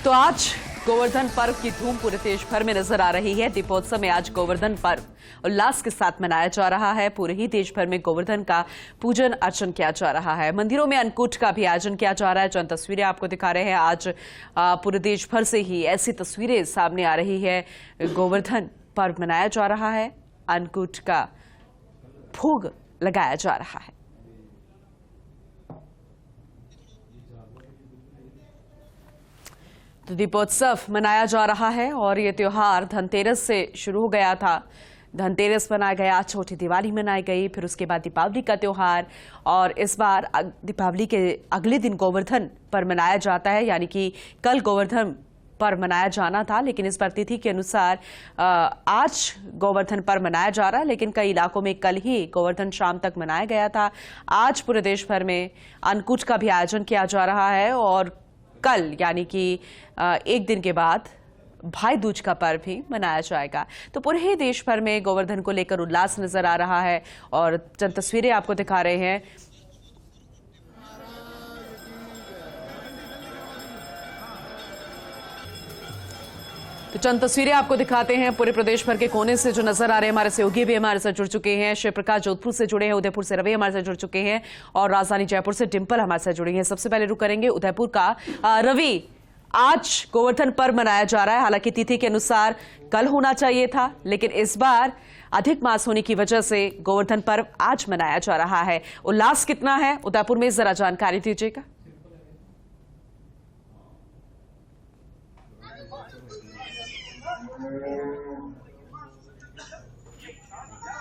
तो आज गोवर्धन पर्व की धूम पूरे देश भर में नजर आ रही है। दीपोत्सव में आज गोवर्धन पर्व उल्लास के साथ मनाया जा रहा है। पूरे ही देश भर में गोवर्धन का पूजन अर्चन किया जा रहा है। मंदिरों में अन्नकूट का भी आयोजन किया जा रहा है। चंद तस्वीरें आपको दिखा रहे हैं। आज पूरे देश भर से ही ऐसी तस्वीरें सामने आ रही है। गोवर्धन पर्व मनाया जा रहा है। अन्नकूट का भोग लगाया जा रहा है। तो दीपोत्सव मनाया जा रहा है और ये त्योहार धनतेरस से शुरू हो गया था। धनतेरस मनाया गया, छोटी दिवाली मनाई गई, फिर उसके बाद दीपावली का त्योहार और इस बार दीपावली के अगले दिन गोवर्धन पर्व मनाया जाता है। यानी कि कल गोवर्धन पर्व मनाया जाना था, लेकिन इस बार तिथि के अनुसार आज गोवर्धन पर्व मनाया जा रहा है। लेकिन कई इलाकों में कल ही गोवर्धन शाम तक मनाया गया था। आज पूरे देश भर में अन्नकूट का भी आयोजन किया जा रहा है और कल यानी कि एक दिन के बाद भाई दूज का पर्व भी मनाया जाएगा। तो पूरे ही देश भर में गोवर्धन को लेकर उल्लास नजर आ रहा है और चंद तस्वीरें आपको दिखा रहे हैं। तो चंद तस्वीरें आपको दिखाते हैं पूरे प्रदेश भर के कोने से जो नजर आ रहे हैं। हमारे सहयोगी भी हमारे साथ जुड़ चुके हैं। शिव प्रकाश जोधपुर से जुड़े हैं, उदयपुर से रवि हमारे साथ जुड़ चुके हैं और राजधानी जयपुर से डिंपल हमारे साथ जुड़ी हैं। सबसे पहले रुक करेंगे उदयपुर का। रवि, आज गोवर्धन पर्व मनाया जा रहा है। हालांकि तिथि के अनुसार कल होना चाहिए था, लेकिन इस बार अधिक मास होने की वजह से गोवर्धन पर्व आज मनाया जा रहा है। उल्लास कितना है उदयपुर में, जरा जानकारी दीजिएगा।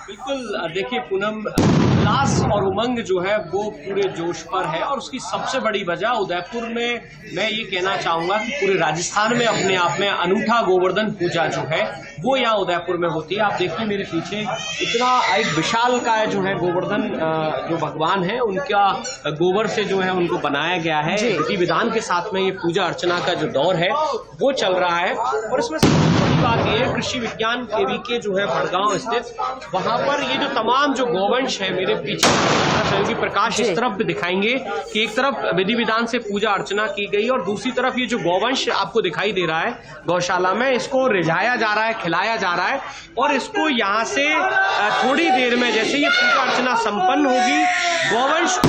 बिल्कुल, देखिए पूनम, उल्लास और उमंग जो है वो पूरे जोश पर है और उसकी सबसे बड़ी वजह उदयपुर में मैं ये कहना चाहूंगा कि पूरे राजस्थान में अपने आप में अनूठा गोवर्धन पूजा जो है वो यहाँ उदयपुर में होती है। आप देखिए मेरे पीछे इतना एक विशाल का जो है गोवर्धन जो भगवान है उनका गोबर से जो है उनको बनाया गया है। विधि विधान के साथ में ये पूजा अर्चना का जो दौर है वो चल रहा है और इसमें सबसे बड़ी बात यह है कृषि विज्ञान केवी जो है भड़गांव स्थित, वहां पर ये जो तमाम जो गोवंश है मेरे पीछे सहयोगी प्रकाश इस तरफ दिखाएंगे कि एक तरफ विधि विधान से पूजा अर्चना की गई और दूसरी तरफ ये जो गोवंश आपको दिखाई दे रहा है गौशाला में, इसको रिझाया जा रहा है, खिलाया जा रहा है और इसको यहाँ से थोड़ी देर में जैसे ये पूजा अर्चना संपन्न होगी गोवंश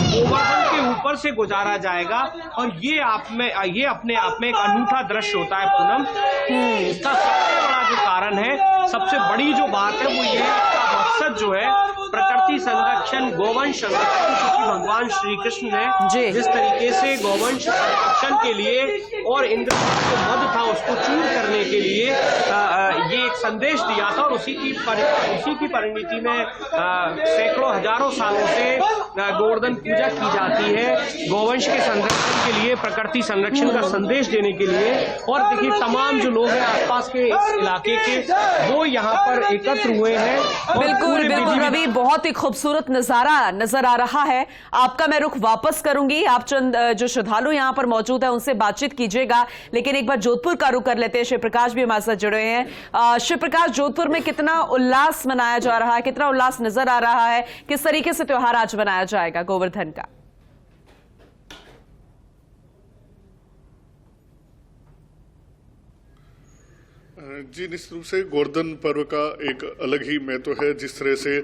गोवर्धन के ऊपर से गुजारा जाएगा और ये अपने आप में एक अनूठा दृश्य होता है पूनम। इसका सबसे बड़ा जो कारण है, सबसे बड़ी जो बात है वो ये है, इसका मकसद जो है प्रकृति संरक्षण, गोवंश संरक्षण, क्योंकि भगवान श्री कृष्ण ने जिस तरीके से गोवंश संरक्षण के लिए और इंद्र जो मद था उसको चूर करने के लिए ये एक संदेश दिया था और उसी की परिणति में सैकड़ों हजारों सालों से गोवर्धन पूजा की जाती है गोवंश के संरक्षण के लिए, प्रकृति संरक्षण का संदेश देने के लिए। और देखिए तमाम जो लोग हैं आसपास के इस इलाके के वो यहाँ पर एकत्र हुए हैं। बिल्कुल बिल्कुल रवि, बहुत ही खूबसूरत नजारा नजर आ रहा है। आपका मैं रुख वापस करूंगी, आप चंद जो श्रद्धालु यहाँ पर मौजूद है उनसे बातचीत कीजिएगा, लेकिन एक बार जोधपुर का रुख कर लेते हैं। शिव प्रकाश भी हमारे साथ जुड़े हैं। शिव प्रकाश, जोधपुर में कितना उल्लास मनाया जा रहा है, कितना उल्लास नजर आ रहा है, किस तरीके से त्योहार आज मनाया जाएगा गोवर्धन का? जी, निश्चित रूप से गोवर्धन पर्व का एक अलग ही महत्व है। जिस तरह से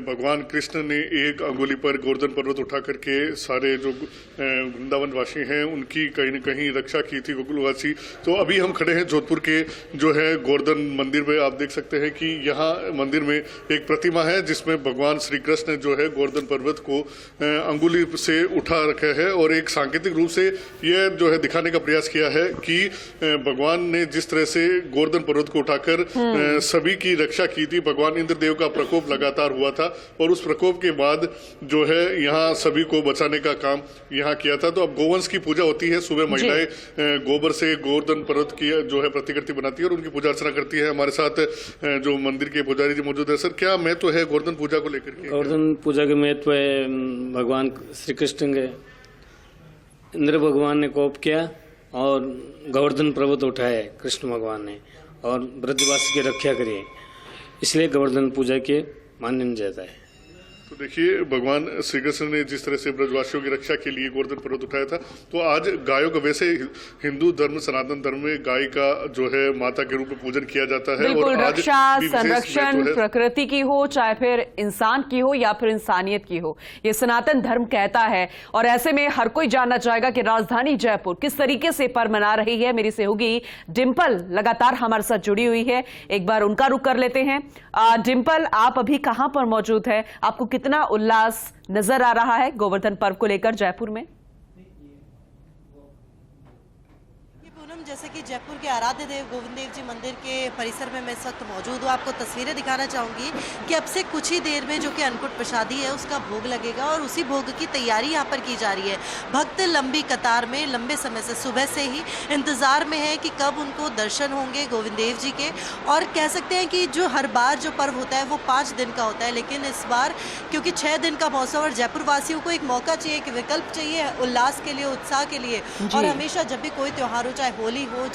भगवान कृष्ण ने एक अंगुली पर गोवर्धन पर्वत उठा करके सारे जो वृंदावन वासी हैं उनकी कहीं न कहीं रक्षा की थी, गोकुलवासी। तो अभी हम खड़े हैं जोधपुर के जो है गोवर्धन मंदिर में। आप देख सकते हैं कि यहाँ मंदिर में एक प्रतिमा है जिसमें भगवान श्री कृष्ण ने जो है गोवर्धन पर्वत को अंगुली से उठा रखा है और एक सांकेतिक रूप से यह जो है दिखाने का प्रयास किया है कि भगवान ने जिस तरह से गोवर्धन पर्वत को उठाकर सभी की रक्षा की थी। भगवान इंद्रदेव का प्रकोप लगातार हुआ था और उस प्रकोप के बाद जो है यहाँ सभी को बचाने का काम यहाँ किया था। तो अब गोवंश की पूजा होती है, सुबह महिलाएं गोबर से गोवर्धन पर्वत की जो है प्रतिकृति बनाती है और उनकी पूजा अर्चना करती है। हमारे साथ जो मंदिर के पुजारी जी मौजूद है। सर, क्या महत्व है गोवर्धन पूजा को लेकर के? गोवर्धन पूजा के महत्व है, भगवान श्री कृष्ण के इंद्र भगवान ने कोप किया और गोवर्धन पर्वत उठाया कृष्ण भगवान ने और ब्रजवासी की रक्षा करी, इसलिए गोवर्धन पूजा के मान्य जाता है। तो देखिए, भगवान श्री कृष्ण ने जिस तरह से ब्रजवासियों की रक्षा के लिए गोवर्धन पर्वत उठाया था, तो आज गायों का, वैसे हिंदू धर्म, सनातन धर्म में गाय का जो है माता के रूप में पूजन किया जाता है। बिल्कुल, और आज रक्षा, भी विशेष संरक्षण महत्व है। प्रकृति की हो, चाहे फिर इंसान की हो या फिर इंसानियत की हो, ये सनातन धर्म कहता है। और ऐसे में हर कोई जानना चाहेगा कि राजधानी जयपुर किस तरीके से पर्व मना रही है। मेरी सहयोगी डिंपल लगातार हमारे साथ जुड़ी हुई है, एक बार उनका रुख कर लेते हैं। डिंपल, आप अभी कहां पर मौजूद है? आपको कितना उल्लास नजर आ रहा है गोवर्धन पर्व को लेकर जयपुर में? जैसे कि जयपुर के आराध्य देव गोविंद देव जी मंदिर के परिसर में मैं इस वक्त मौजूद हूँ। आपको तस्वीरें दिखाना चाहूँगी कि अब से कुछ ही देर में जो कि अन्नकूट प्रसादी है उसका भोग लगेगा और उसी भोग की तैयारी यहाँ पर की जा रही है। भक्त लंबी कतार में लंबे समय से, सुबह से ही इंतज़ार में है कि कब उनको दर्शन होंगे गोविंद देव जी के। और कह सकते हैं कि जो हर बार जो पर्व होता है वो 5 दिन का होता है, लेकिन इस बार क्योंकि 6 दिन का मौसम और जयपुर वासियों को एक मौका चाहिए, एक विकल्प चाहिए उल्लास के लिए, उत्साह के लिए। और हमेशा जब भी कोई त्यौहार हो, चाहे होली हो,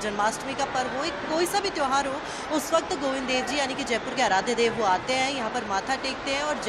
जन्माष्टमी का पर्व हो, कोई सा भी त्यौहार हो, उस वक्त गोविंद देव जी यानी कि जयपुर के आराध्य देव वो आते हैं, यहाँ पर माथा टेकते हैं और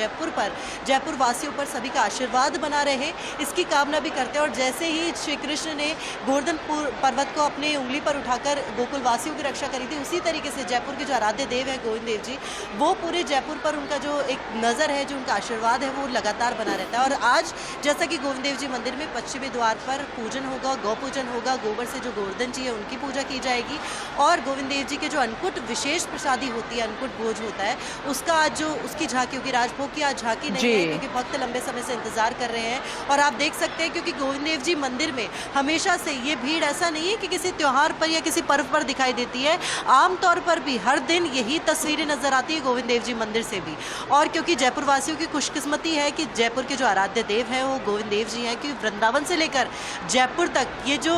जयपुर वासियों पर सभी का आशीर्वाद बना रहे, इसकी कामना भी करते हैं। और जैसे ही श्री कृष्ण ने गोवर्धन पर्वत को अपने उंगली पर उठाकर गोकुल वासियों की रक्षा करी थी, उसी तरीके से जयपुर के जो आराध्य देव है गोविंद देव जी, वो पूरे जयपुर पर उनका जो एक नज़र है, जो उनका आशीर्वाद है, वो लगातार बना रहता है। और आज जैसा कि गोविंद देव जी मंदिर में पश्चिमी द्वार पर पूजन होगा, गौ पूजन होगा, गोबर से जो गोवर्धन जी है उनकी पूजा की जाएगी। और गोविंद देव जी के जो अन्नकूट विशेष प्रसादी होती है, अन्नकूट भोज होता है, उसका आज जो उसकी झांकी होगी, राजभोग की आज झांकी नहीं है क्योंकि भक्त लंबे समय से इंतजार कर रहे हैं। और आप देख सकते हैं क्योंकि गोविंद देव जी मंदिर में हमेशा से ये भीड़ ऐसा नहीं है कि किसी त्योहार पर या किसी पर्व पर दिखाई देती है, आमतौर पर भी हर दिन यही तस्वीरें नजर आती है गोविंद देव जी मंदिर से भी। और क्योंकि जयपुर वासियों की खुशकिस्मती है कि जयपुर के जो आराध्य देव हैं वो गोविंद देव जी हैं, क्योंकि वृंदावन से लेकर जयपुर तक ये जो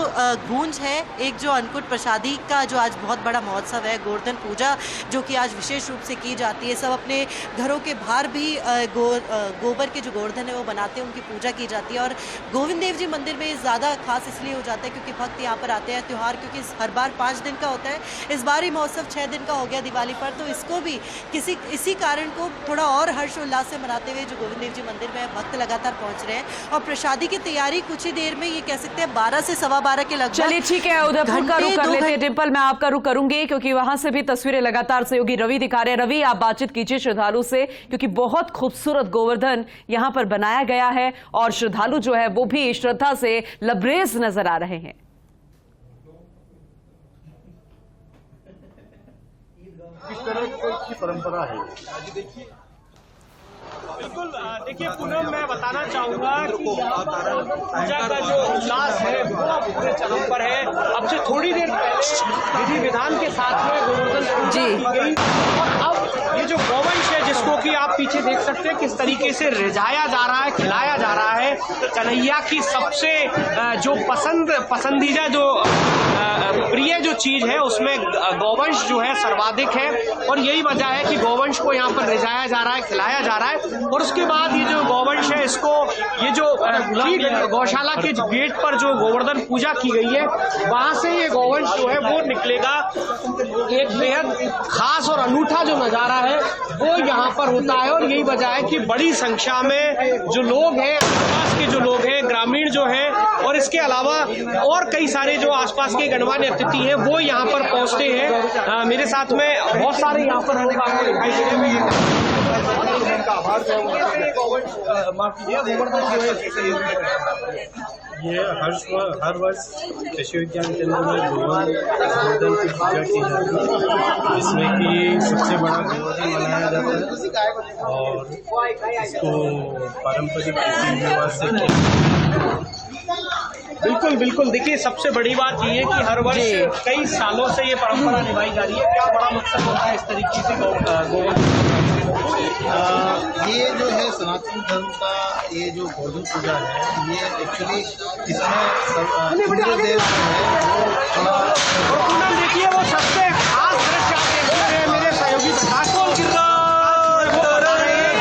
गूंज है, एक जो अन्नकूट प्रसादी का जो आज बहुत बड़ा महोत्सव है, गोवर्धन पूजा जो कि आज विशेष रूप से की जाती है। सब अपने घरों के बाहर भी गोबर के जो गोवर्धन है वो बनाते हैं, उनकी पूजा की जाती है। और गोविंद देव जी मंदिर में ज़्यादा खास इसलिए हो जाता है क्योंकि भक्त यहाँ पर आते हैं। त्यौहार क्योंकि हर बार 5 दिन का होता है, इस बार ही महोत्सव 6 दिन का हो गया दिवाली पर, तो इसको भी इसी कारण को थोड़ा और हर्षोल्लास से मनाते हुए जो गोविंद देव जी मंदिर में भक्त लगातार पहुँच रहे हैं। और प्रसादी की तैयारी कुछ ही देर में, ये कह सकते हैं 12 से 12:15 के लगभग। चलिए ठीक है, उदयपुर का रुख कर लेते हैं। डिंपल, मैं आपका रुख करूंगी क्योंकि वहां से भी तस्वीरें लगातार सहयोगी रवि दिखा रहे हैं। रवि, आप बातचीत कीजिए श्रद्धालु से, क्योंकि बहुत खूबसूरत गोवर्धन यहां पर बनाया गया है और श्रद्धालु जो है वो भी श्रद्धा से लबरेज नजर आ रहे हैं। किस तरह की परंपरा है? बिल्कुल, देखिए पूनम, मैं बताना चाहूंगा कि यहाँ पर पूजा का जो उल्लास है वो पूरे चरम पर है। अब से थोड़ी देर पहले विधि विधान के साथ में गोवर्धन पूजा की गई और अब ये जो गौवंश है जिसको कि आप पीछे देख सकते हैं किस तरीके से रिझाया जा रहा है, खिलाया जा रहा है। कन्हैया की सबसे जो पसंदीदा जो प्रिय जो चीज है उसमें गौवंश जो है सर्वाधिक है और यही वजह है कि गौवंश को यहाँ पर रिझाया जा रहा है, खिलाया जा रहा है। और उसके बाद ये जो गौवंश है इसको ये जो गौशाला के गेट पर जो गोवर्धन पूजा की गई है वहां से ये गौवंश जो है वो निकलेगा। एक बेहद खास और अनूठा जो नजारा है वो यहाँ पर होता है और यही वजह है कि बड़ी संख्या में जो लोग हैं, आसपास के जो लोग हैं, ग्रामीण जो हैं और इसके अलावा और कई सारे जो आसपास के गणमान्य अतिथि हैं वो यहाँ पर पहुंचते हैं। मेरे साथ में बहुत सारे यहाँ पर लोग आपको दिखाई दे रहे हैं। ये हर वर्ष कृषि विज्ञान केंद्र में गोवर्धन की पूजा की जाती है, जिसमें कि सबसे बड़ा गोवर्धन मनाया जाता है और इसको पारंपरिक रीति रिवाज से बिल्कुल, देखिए सबसे बड़ी बात ये है कि हर वर्ष कई सालों से ये परंपरा निभाई जा रही है। क्या बड़ा मकसद होता है इस तरीके से गोवर्धन? ये जो है सनातन धर्म का ये जो गोवर्धन पूजा है, ये एक्चुअली इसमें इंद्र देव पूनम, देखिए वो सबसे खास दृश्य आप देख रहे हैं, मेरे सहयोगी प्रकाश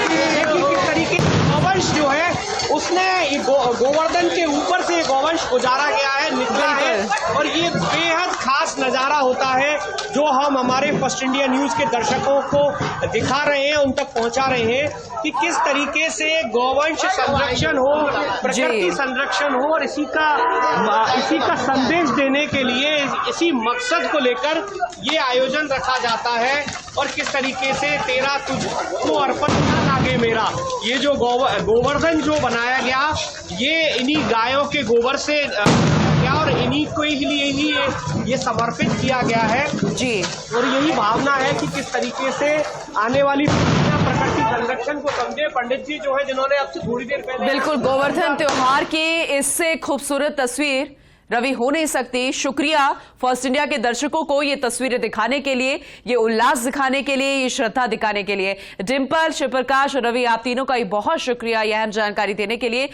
किस तरीके गौवंश जो है उसने गोवर्धन के ऊपर से गौवंश गुजारा गया है, निकला है और ये बेहद खास नजारा होता है। जो हम हमारे फर्स्ट इंडिया न्यूज के दर्शकों को दिखा रहे हैं, उन तक पहुंचा रहे हैं कि किस तरीके से गौवंश संरक्षण हो, प्रकृति संरक्षण हो, और इसी का संदेश देने के लिए, इसी मकसद को लेकर ये आयोजन रखा जाता है। और किस तरीके से तेरा तुझको अर्पण लागे मेरा, ये जो गोवर्धन जो बनाया गया, ये इन्हीं गायों के गोबर से गया और इन्हीं को ही लिए ही ये समर्पित किया गया है जी। और यही भावना है कि किस तरीके से आने वाली प्रकृति संरक्षण को समझे। पंडित जी जो है, जिन्होंने अब से थोड़ी देर पहले बिल्कुल, गोवर्धन त्योहार की इससे खूबसूरत तस्वीर रवि हो नहीं सकती। शुक्रिया फर्स्ट इंडिया के दर्शकों को ये तस्वीरें दिखाने के लिए, ये उल्लास दिखाने के लिए, ये श्रद्धा दिखाने के लिए। डिंपल, शिवप्रकाश और रवि, आप तीनों का ही बहुत शुक्रिया यह अहम जानकारी देने के लिए।